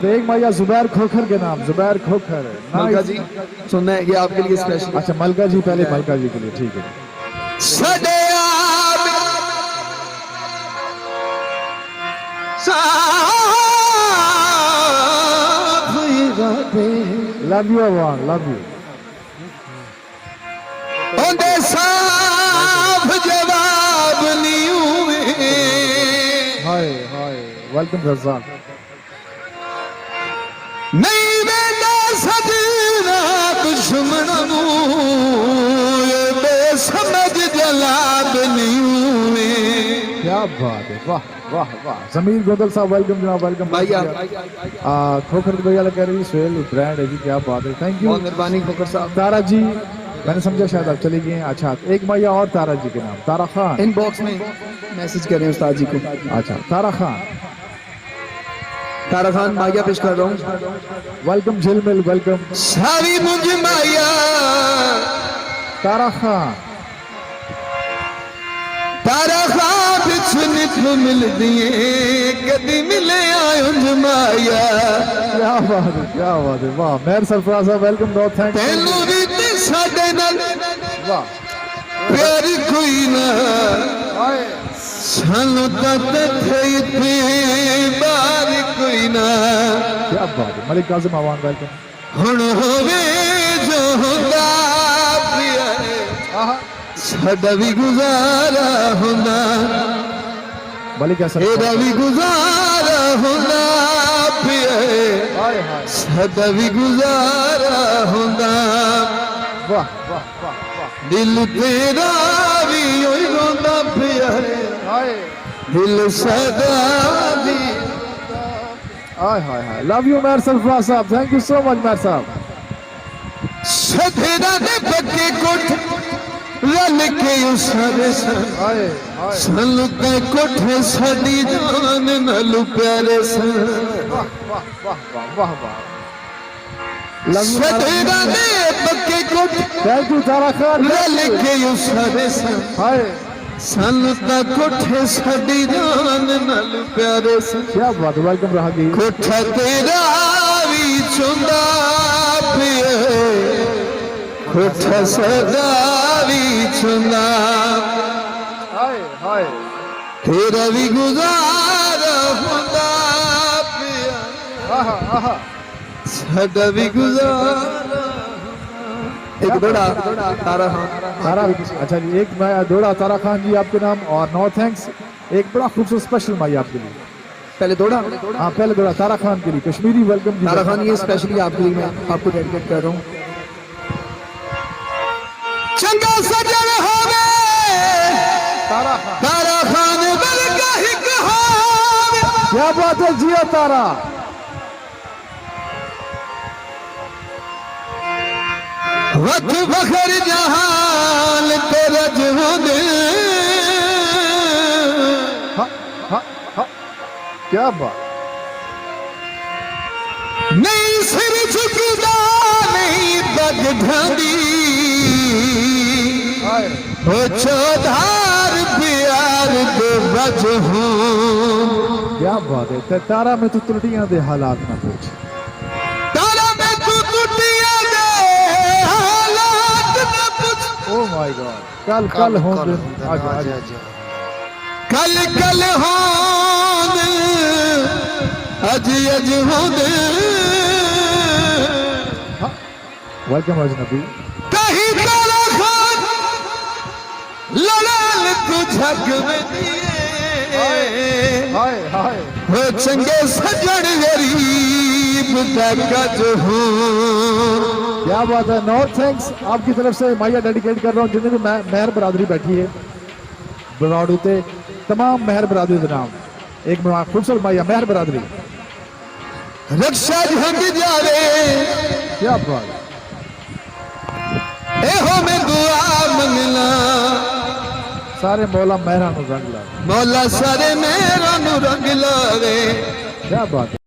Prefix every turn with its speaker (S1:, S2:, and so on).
S1: एक मैया जुबैर खोखर के नाम, जुबैर खोखर।
S2: मलका जी सुनना है, ये आपके लिए स्पेशल।
S1: अच्छा मलका जी, पहले मलका जी के लिए, ठीक है। Love you Awan, love you.
S2: जवाब नहीं हुए।
S1: Hi hi, welcome Razak.
S2: नहीं वेंदा सजना दुश्मनों समझ जलाब नहीं हुए।
S1: क्या बात है, वाह वाह वाह। जमीर गोदल साहब वेलकम जनाब, वेलकम
S2: भैया।
S1: खोखर भैया लग रही सोहेल ब्रांड है जी, क्या बात है, थैंक यू,
S2: बहुत मेहरबानी खोखर साहब।
S1: तारा जी, मैंने समझा शायद आप चली गए हैं। अच्छा एक मैया और तारा जी के नाम, तारा खान।
S2: इनबॉक्स में मैसेज करें उस्ताद जी को।
S1: अच्छा तारा खान,
S2: तारा खान माया पेश कर रहा हूँ।
S1: वेलकम झिलमिल, वेलकम
S2: सारी मुझे माया।
S1: तारा खान,
S2: तारा खान नित मिल दिए कदी मिले आयो माया।
S1: क्या बात है, क्या बात है, वाह। मेहर सरफराज साहब वेलकम, नो थैंक्स।
S2: तेनू भी ते साडे नाल
S1: वाह,
S2: प्यार कोई ना सानू तक थे बार कोई ना।
S1: क्या बात है। मलिक काजिम अवान वेलकम।
S2: हुण होवे जो होंदा प्यार साडा भी गुजारा होंदा।
S1: मलिक ऐसा
S2: तेरा भी गुजारा होंदा प्यार साडा भी गुजारा होंदा।
S1: वाह वाह वाह वाह।
S2: दिल तेरा भी ओई रोंदा प्यार दिल सदा भी।
S1: हाय हाय हाय, लव यू मेहर सरफराज साहब, थैंक यू सो मच मेहर साहब।
S2: सधेरा दे पक्के कोठ रल के उसारे
S1: हाय हाय,
S2: सानू ते कोठे साडी जान नालू प्यारे सन।
S1: वाह वाह वाह वाह वाह।
S2: सधेरा दे पक्के कोठ
S1: थैंक यू तारा खान,
S2: रल के उसारे सन
S1: हाय
S2: सानू ते कोठे साडी जान नालू प्यारे सन।
S1: क्या बात है, वेलकम राहगी।
S2: कोठा तेरा भी चुंदा पिए कोठा सदा भी चुंदा।
S1: हाय हाय,
S2: तेरा भी गुजारा होंदा पिया
S1: आहा आहा।
S2: साडा भी गुजारा। एक दौड़ा तारा खान।
S1: तारा, अच्छा जी एक मैं दौड़ा तारा खान जी आपके नाम, और नो थैंक्स। एक बड़ा खूबसूरत स्पेशल माई आपके लिए।
S2: पहले दौड़ा
S1: हाँ पहले दौड़ा तारा खान के लिए कश्मीरी वेलकम जी।
S2: तारा खान ये स्पेशली आपके लिए मैं आपको डेडिकेट कर रहा हूँ। चंगा सजन होवे
S1: तारा
S2: खान बलका ही कहावे।
S1: क्या बात है, जिया तारा।
S2: वक्त बखर जहान तेरा जहूद।
S1: हा, हा, हा, क्या बात।
S2: नहीं सिर झुकदा नहीं पग ढांदी हो चौधार प्यार दे वजहू।
S1: क्या बात है, तारा में तो त्रुटियां दे हालात ना पूछ।
S2: तारा में तू टूटिया दे हालात न पूछ।
S1: ओ माय गॉड, कल कल हो दिन आज आज।
S2: कल कल हो अज अज हो दे।
S1: वेलकम अजनबी।
S2: कहीं तारा खान लड़ाल तू झग में दिए
S1: हाय हाय,
S2: हो चंगे सजन गरीब दगज हो।
S1: क्या बात है, नो थैंक्स। आपकी तरफ से माइया डेडिकेट कर रहा हूँ जिन्हें भी मेहर बरादरी बैठी है बराड़ू ते, तमाम मेहर बरादरी के नाम। एक खूबसूरत माइया मेहर बरादरी।
S2: रक्षा झंग जावे
S1: क्या बात है,
S2: एहो में दुआ मंगला
S1: सारे मौला मेहरा नु रंग ला।
S2: मौला सारे मेहरा नु रंग लावे।
S1: क्या बात है।